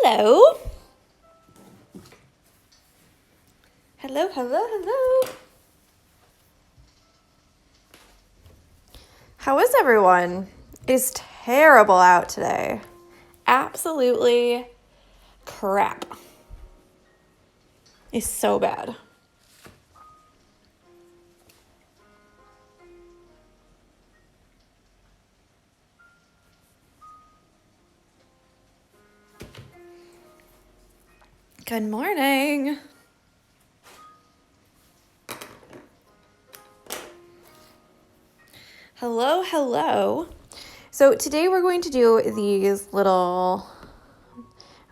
Hello. Hello, hello, hello. How is everyone? It's terrible out today. Absolutely crap. It's so bad. Good morning. Hello, hello. So today we're going to do these little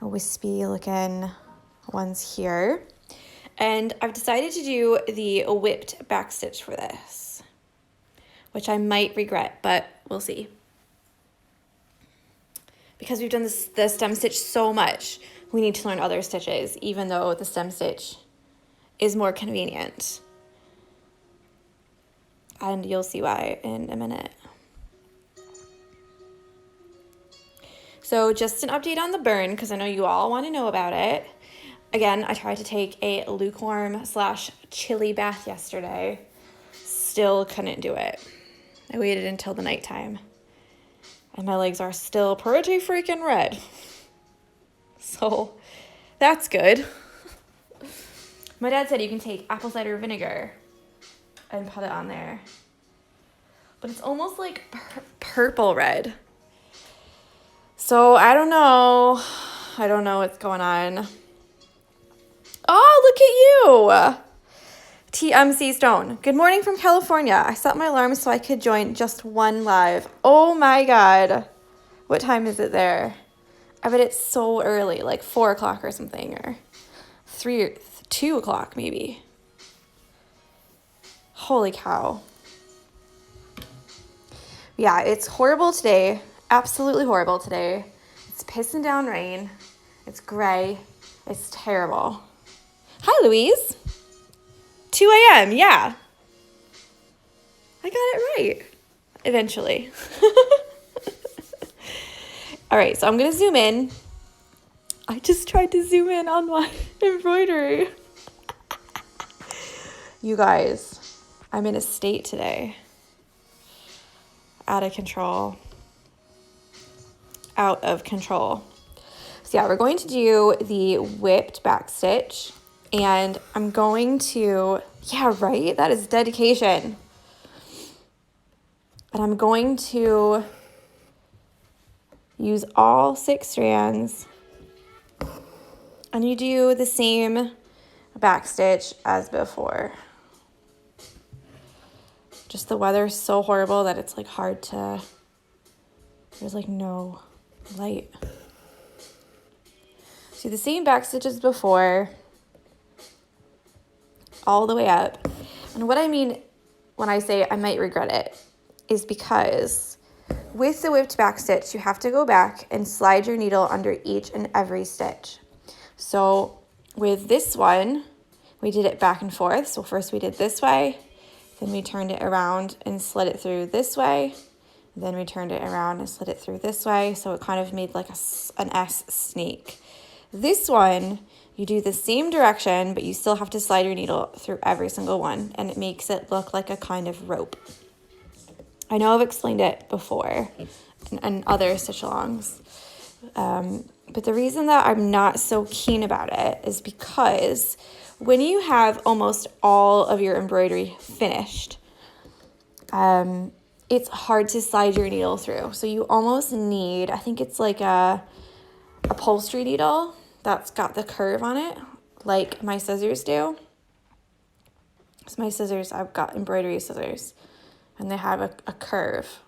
wispy looking ones here. And I've decided to do the whipped backstitch for this, which I might regret, but we'll see. Because we've done the stem stitch so much, we need to learn other stitches, even though the stem stitch is more convenient. And you'll see why in a minute. So just an update on the burn, because I know you all want to know about it. Again, I tried to take a lukewarm/chilly bath yesterday. Still couldn't do it. I waited until the nighttime. And my legs are still pretty freaking red. So that's good. My dad said you can take apple cider vinegar and put it on there. But it's almost like purple red. So I don't know. I don't know what's going on. Oh, look at you. TMC Stone. Good morning from California. I set my alarm so I could join just one live. Oh my God. What time is it there? I bet it's so early, like 4 o'clock or something, or 2 o'clock maybe. Holy cow. Yeah, it's horrible today. Absolutely horrible today. It's pissing down rain. It's gray. It's terrible. Hi, Louise. 2 a.m., yeah. I got it right. Eventually. All right, so I'm going to zoom in. I just tried to zoom in on my embroidery. You guys, I'm in a state today. Out of control. Out of control. So yeah, we're going to do the whipped backstitch. And I'm going to, yeah, right? That is dedication. And I'm going to use all 6 strands. And you do the same backstitch as before. Just the weather's so horrible that it's like hard to, there's like no light. So the same backstitch as before, all the way up. And what I mean when I say I might regret it is because with the whipped backstitch, you have to go back and slide your needle under each and every stitch. So with this one, we did it back and forth. So first we did this way, then we turned it around and slid it through this way. Then we turned it around and slid it through this way. So it kind of made like an S snake. This one, you do the same direction, but you still have to slide your needle through every single one, and it makes it look like a kind of rope. I know I've explained it before in other stitch-alongs, but the reason that I'm not so keen about it is because when you have almost all of your embroidery finished, it's hard to slide your needle through. So you almost need, I think it's like a upholstery needle that's got the curve on it, like my scissors do. So my scissors, I've got embroidery scissors, and they have a curve.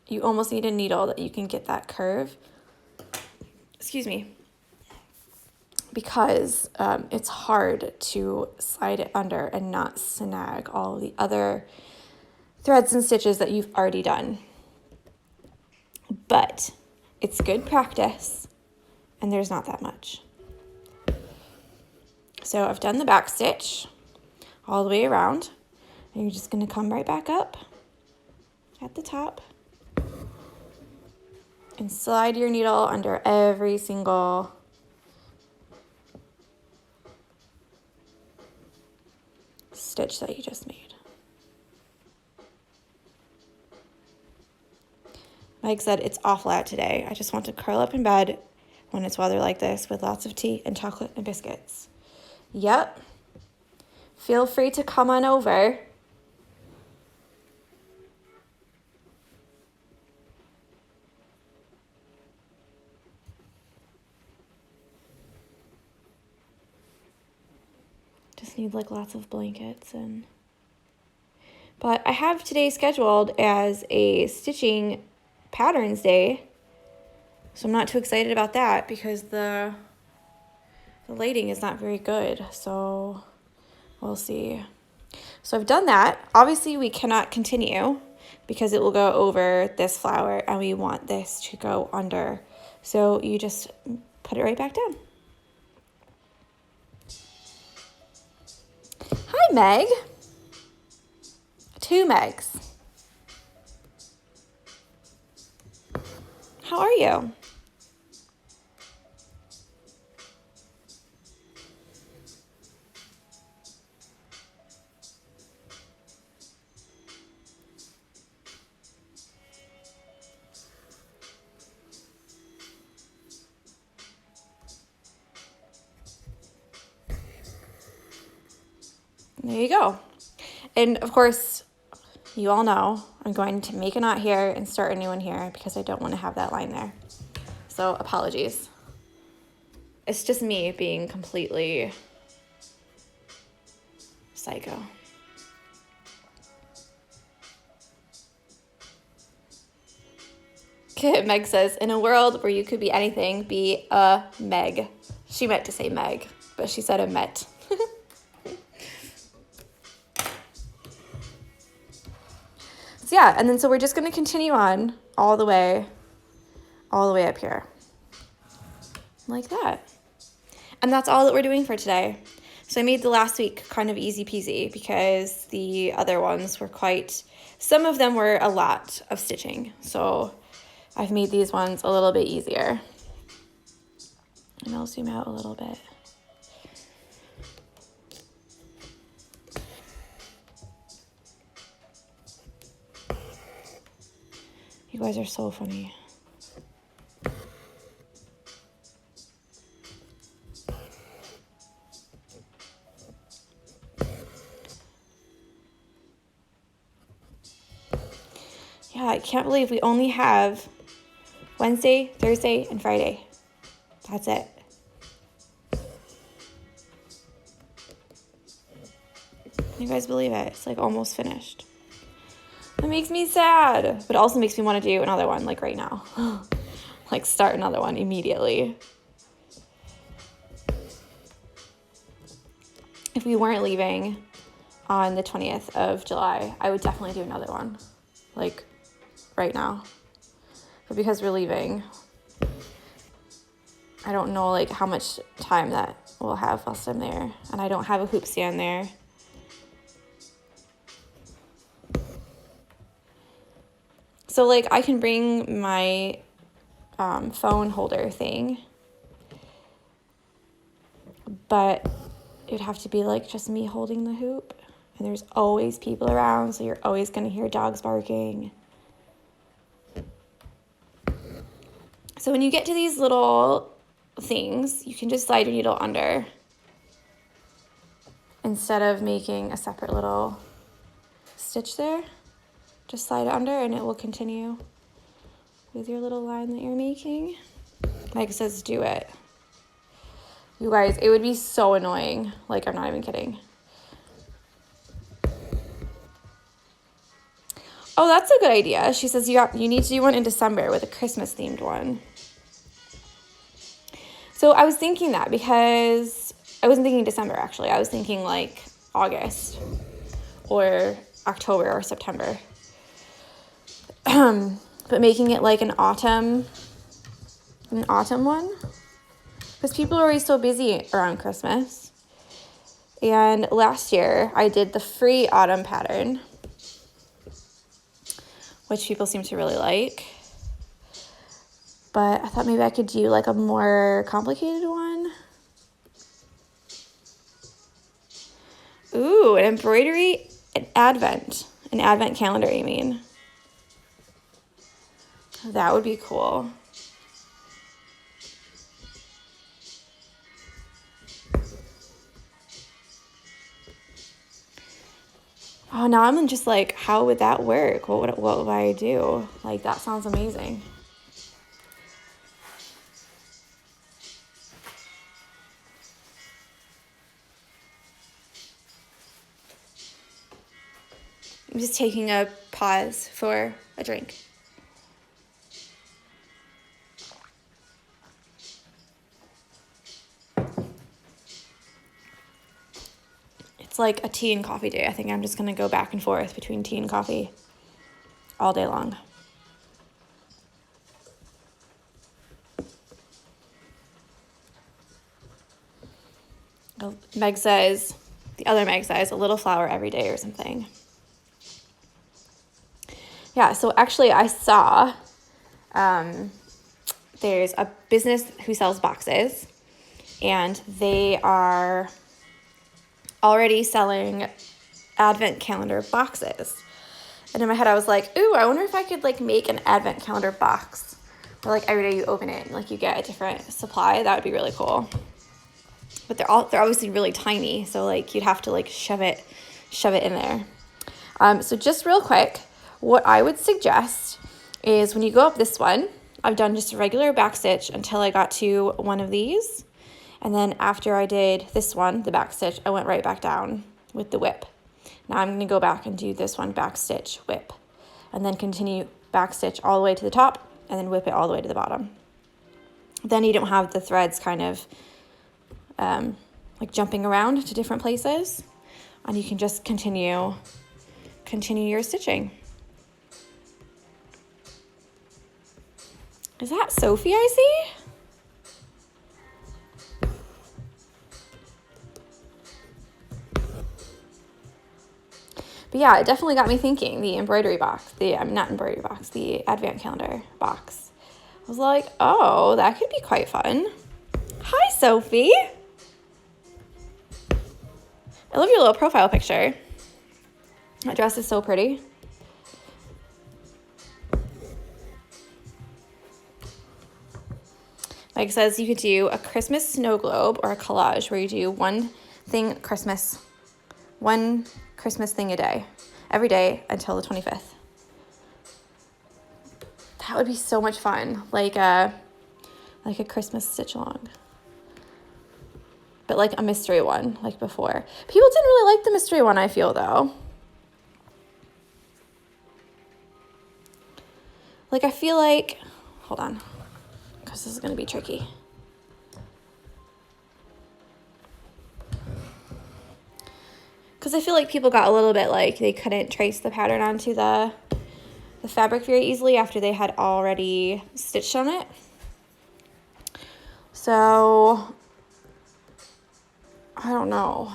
You almost need a needle that you can get that curve. Excuse me. Because it's hard to slide it under and not snag all the other threads and stitches that you've already done. But it's good practice, and there's not that much. So I've done the back stitch all the way around, and you're just going to come right back up at the top and slide your needle under every single stitch that you just made. Mike said it's awful out today. I just want to curl up in bed when it's weather like this with lots of tea and chocolate and biscuits. Yep. Feel free to come on over. Just need like lots of blankets but I have today scheduled as a stitching patterns day. So I'm not too excited about that because the lighting is not very good. So we'll see. So I've done that. Obviously we cannot continue because it will go over this flower and we want this to go under. So you just put it right back down. Hi, Meg. 2 Megs. How are you? There you go. And of course, you all know I'm going to make a knot here and start a new one here because I don't want to have that line there. So apologies. It's just me being completely psycho. Okay, Meg says, in a world where you could be anything, be a Meg. She meant to say Meg, but she said a Met. So yeah, and then so we're just going to continue on all the way up here. Like that. And that's all that we're doing for today. So I made the last week kind of easy peasy because the other ones were some of them were a lot of stitching. So I've made these ones a little bit easier. And I'll zoom out a little bit. You guys are so funny. Yeah, I can't believe we only have Wednesday, Thursday, and Friday. That's it. Can you guys believe it? It's like almost finished. That makes me sad, but it also makes me want to do another one like right now. Like start another one immediately. If we weren't leaving on the 20th of July, I would definitely do another one like right now. But because we're leaving, I don't know like how much time that we'll have whilst I'm there. And I don't have a hoop stand there. So like I can bring my phone holder thing, but it'd have to be like just me holding the hoop. And there's always people around, so you're always going to hear dogs barking. So when you get to these little things, you can just slide your needle under instead of making a separate little stitch there. Just slide it under and it will continue with your little line that you're making. Mike says do it. You guys, it would be so annoying. Like, I'm not even kidding. Oh, that's a good idea. She says you need to do one in December with a Christmas themed one. So I was thinking that because I wasn't thinking December actually. I was thinking like August or October or September. But making it like an autumn one. Because people are always so busy around Christmas. And last year I did the free autumn pattern, which people seem to really like. But I thought maybe I could do like a more complicated one. Ooh, an embroidery, an advent calendar, you mean? That would be cool. Oh, now I'm just like, how would that work? What would I do? Like, that sounds amazing. I'm just taking a pause for a drink. It's like a tea and coffee day. I think I'm just going to go back and forth between tea and coffee all day long. Meg says, the other Meg says, a little flower every day or something. Yeah, so actually I saw there's a business who sells boxes, and they are already selling advent calendar boxes. And in my head I was like, ooh, I wonder if I could like make an advent calendar box where like every day you open it and like you get a different supply. That would be really cool. But they're obviously really tiny, so like you'd have to like shove it in there. So just real quick, what I would suggest is when you go up this one, I've done just a regular back stitch until I got to one of these. And then after I did this one, the back stitch, I went right back down with the whip. Now I'm going to go back and do this one, back stitch, whip, and then continue back stitch all the way to the top and then whip it all the way to the bottom. Then you don't have the threads kind of like jumping around to different places, and you can just continue your stitching. Is that Sophie I see? But yeah, it definitely got me thinking, the embroidery box, the advent calendar box. I was like, oh, that could be quite fun. Hi, Sophie. I love your little profile picture. That dress is so pretty. Mike says you could do a Christmas snow globe or a collage where you do one Christmas thing a day, every day until the 25th. That would be so much fun, like a Christmas Stitchalong, but like a mystery one, like before. People didn't really like the mystery one, I feel, though. Like, I feel like, hold on, because this is going to be tricky. Because I feel like people got a little bit like they couldn't trace the pattern onto the fabric very easily after they had already stitched on it. So, I don't know.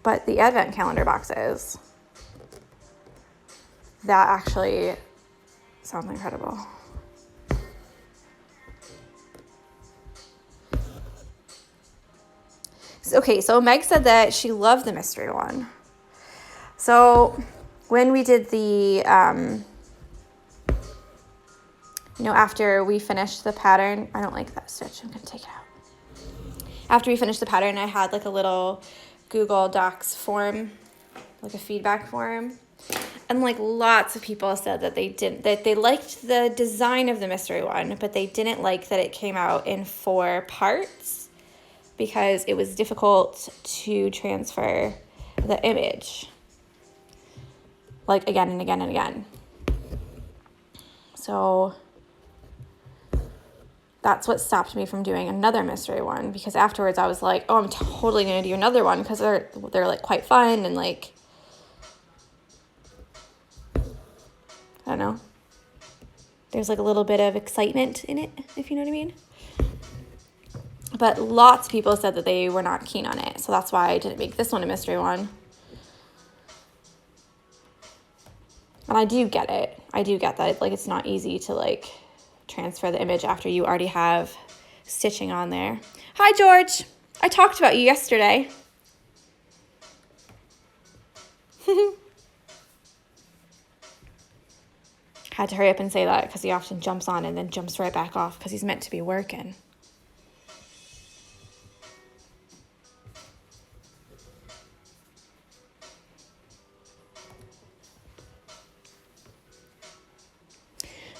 But the advent calendar boxes, that actually sounds incredible. Okay, so Meg said that she loved the mystery one. So when we did the, after we finished the pattern, I don't like that stitch, I'm gonna take it out. After we finished the pattern, I had like a little Google Docs form, like a feedback form. And like lots of people said that they liked the design of the mystery one, but they didn't like that it came out in 4 parts because it was difficult to transfer the image, like again and again and again. So that's what stopped me from doing another mystery one, because afterwards I was like, oh, I'm totally gonna do another one because they're like quite fun and like, I don't know, there's like a little bit of excitement in it, if you know what I mean. But lots of people said that they were not keen on it, so that's why I didn't make this one a mystery one. And I do get it. I do get that. Like, it's not easy to like transfer the image after you already have stitching on there. Hi, George. I talked about you yesterday. Had to hurry up and say that because he often jumps on and then jumps right back off because he's meant to be working.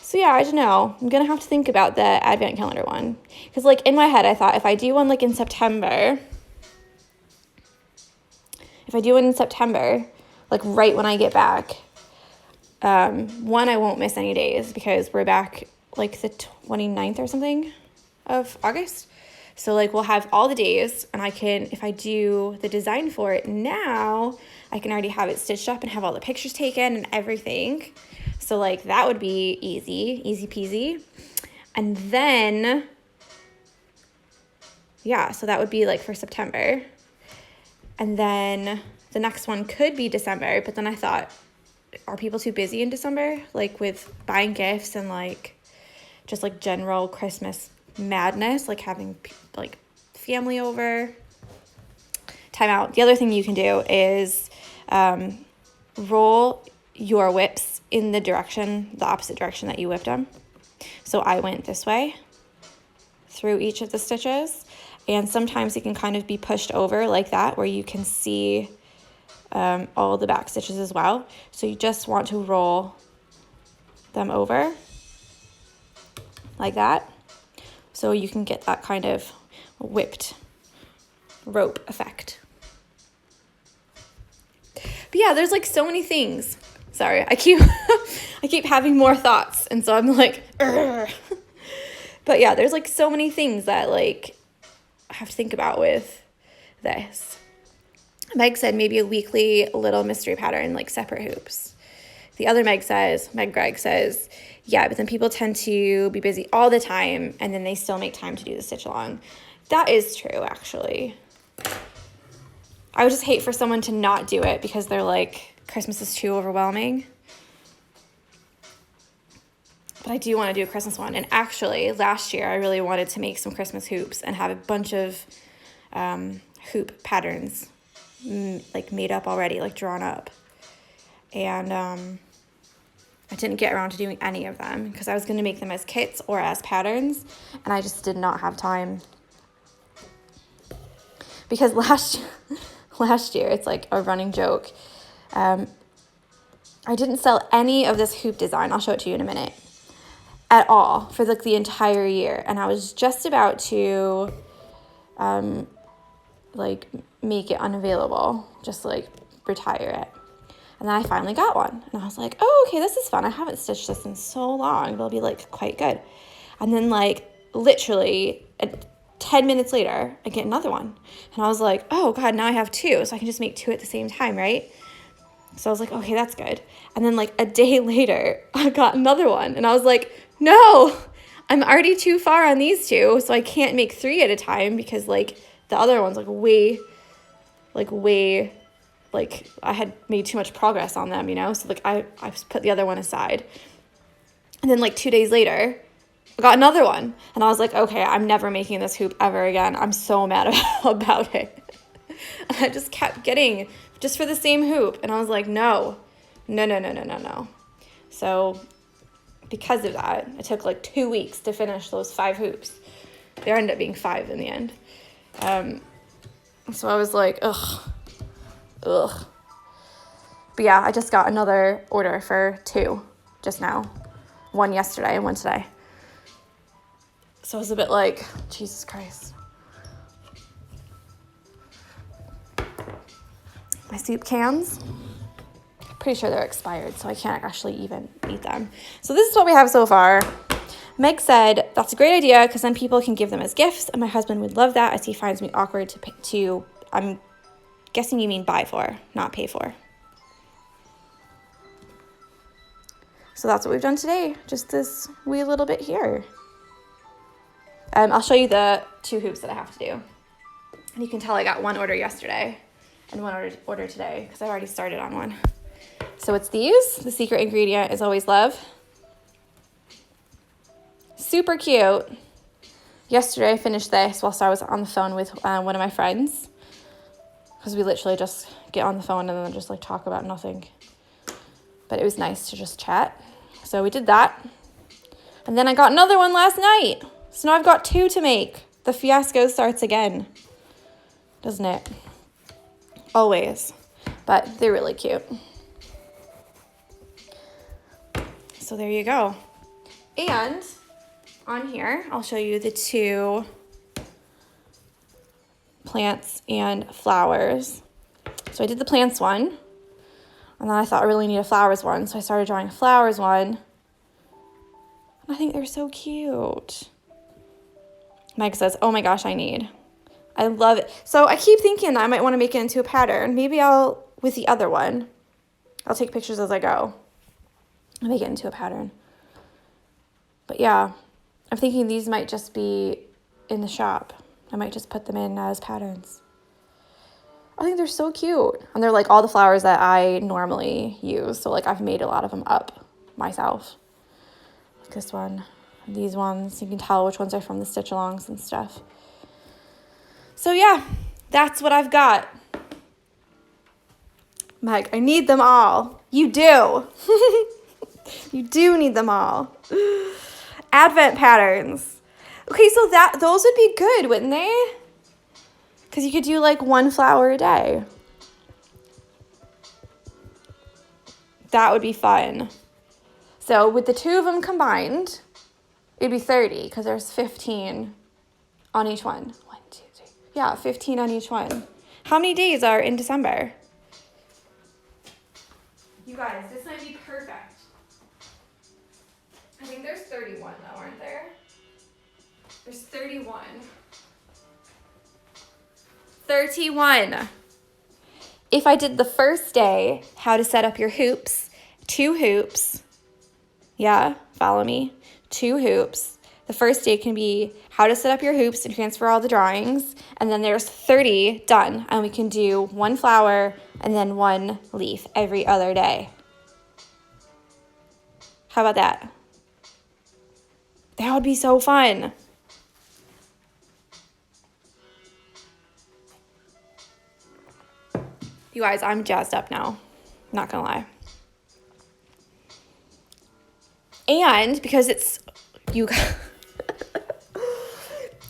So yeah, I don't know. I'm going to have to think about the advent calendar one. Because like in my head, I thought if I do one like in September, like right when I get back, one, I won't miss any days because we're back like the 29th or something of August. So like we'll have all the days and I can, if I do the design for it now, I can already have it stitched up and have all the pictures taken and everything. So like that would be easy peasy. And then, yeah, so that would be like for September. And then the next one could be December, but then I thought, are people too busy in December? Like with buying gifts and like just like general Christmas madness, like having like family over. Time out. The other thing you can do is roll your whips in the opposite direction that you whipped them. So I went this way through each of the stitches, and sometimes it can kind of be pushed over like that where you can see all the back stitches as well. So you just want to roll them over like that so you can get that kind of whipped rope effect. But yeah, there's like so many things. Sorry, I keep having more thoughts, and so I'm like, Urgh. But yeah, there's like so many things that like I have to think about with this. Meg said maybe a weekly little mystery pattern, like separate hoops. The other Meg Gregg says, yeah, but then people tend to be busy all the time, and then they still make time to do the stitch along. That is true, actually. I would just hate for someone to not do it because they're like, Christmas is too overwhelming. But I do want to do a Christmas one. And actually, last year, I really wanted to make some Christmas hoops and have a bunch of hoop patterns like made up already, like drawn up. And I didn't get around to doing any of them because I was going to make them as kits or as patterns. And I just did not have time. Because last year, it's like a running joke. I didn't sell any of this hoop design. I'll show it to you in a minute. At all for like the entire year. And I was just about to like make it unavailable, just like retire it. And then I finally got one. And I was like, oh, okay, this is fun. I haven't stitched this in so long. It'll be like quite good. And then like literally 10 minutes later, I get another one. And I was like, oh God, now I have two. So I can just make two at the same time, right? So I was like, okay, that's good. And then like a day later, I got another one. And I was like, no, I'm already too far on these two. So I can't make three at a time because like the other one's like way, like I had made too much progress on them, you know? So like I put the other one aside. And then like 2 days later, I got another one. And I was like, okay, I'm never making this hoop ever again. I'm so mad about it. And I just kept getting just for the same hoop. And I was like, no. So because of that, it took like 2 weeks to finish those 5 hoops. There ended up being 5 in the end. So I was like, ugh. But yeah, I just got another order for 2 just now. 1 yesterday and 1 today. So I was a bit like, Jesus Christ. My soup cans, pretty sure they're expired, so I can't actually even eat them. So this is what we have so far. Meg said, that's a great idea because then people can give them as gifts, and my husband would love that as he finds me awkward to I'm guessing you mean buy for, not pay for. So that's what we've done today, just this wee little bit here. I'll show you the 2 hoops that I have to do. And you can tell I got 1 order yesterday and 1 order today because I already started on one. So it's these. The secret ingredient is always love. Super cute. yesterday I finished this whilst I was on the phone with one of my friends, because we literally just get on the phone and then just like talk about nothing. But it was nice to just chat. So we did that. And then I got another one last night. So now I've got 2 to make. The fiasco starts again, doesn't it? Always. But they're really cute. So there you go. And on here, I'll show you the 2 plants and flowers. So I did the plants one, and then I thought I really need a flowers one, so I started drawing a flowers one. And I think they're so cute. Meg says, oh my gosh, I love it. So I keep thinking that I might want to make it into a pattern. Maybe with the other one, I'll take pictures as I go and make it into a pattern. But yeah, I'm thinking these might just be in the shop. I might just put them in as patterns. I think they're so cute. And they're like all the flowers that I normally use. So like I've made a lot of them up myself. Like this one, these ones. You can tell which ones are from the Stitchalongs and stuff. So yeah, that's what I've got. Meg, I need them all. You do. You do need them all. Advent patterns. Okay, so those would be good, wouldn't they? Because you could do like 1 flower a day. That would be fun. So with the 2 of them combined, it'd be 30 because there's 15 on each one. 1, 2, 3. Yeah, 15 on each one. How many days are in December? You guys, this might be perfect. I think there's 31 though, aren't there? There's 31. 31. If I did the first day, how to set up your hoops, 2 hoops. Yeah, follow me. 2 hoops. The first day can be how to set up your hoops and transfer all the drawings. And then there's 30 done. And we can do 1 flower and then 1 leaf every other day. How about that? That would be so fun. You guys, I'm jazzed up now. Not gonna lie. And because it's because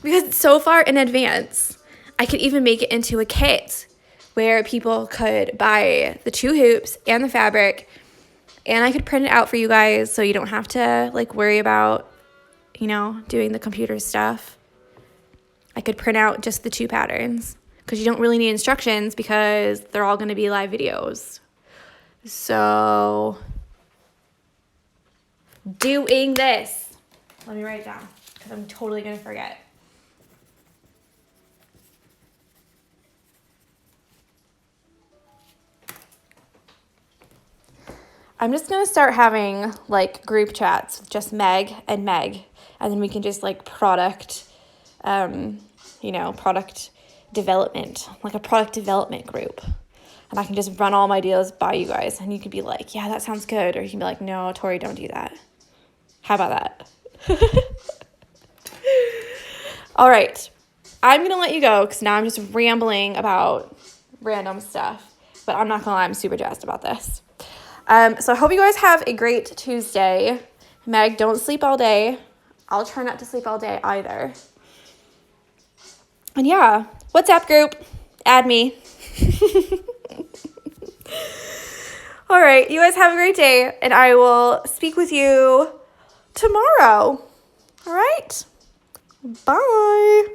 it's so far in advance, I could even make it into a kit where people could buy the 2 hoops and the fabric, and I could print it out for you guys so you don't have to like worry about, doing the computer stuff. I could print out just the 2 patterns because you don't really need instructions because they're all going to be live videos. So doing this. Let me write it down because I'm totally going to forget. I'm just going to start having like group chats with just Meg, and then we can just like product development, like a product development group. And I can just run all my ideas by you guys, and you could be like, yeah, that sounds good. Or you can be like, no, Tori, don't do that. How about that? All right. I'm going to let you go because now I'm just rambling about random stuff. But I'm not going to lie, I'm super jazzed about this. So I hope you guys have a great Tuesday. Meg, don't sleep all day. I'll try not to sleep all day either. And yeah, WhatsApp group, add me. All right, you guys have a great day, and I will speak with you tomorrow. All right, bye.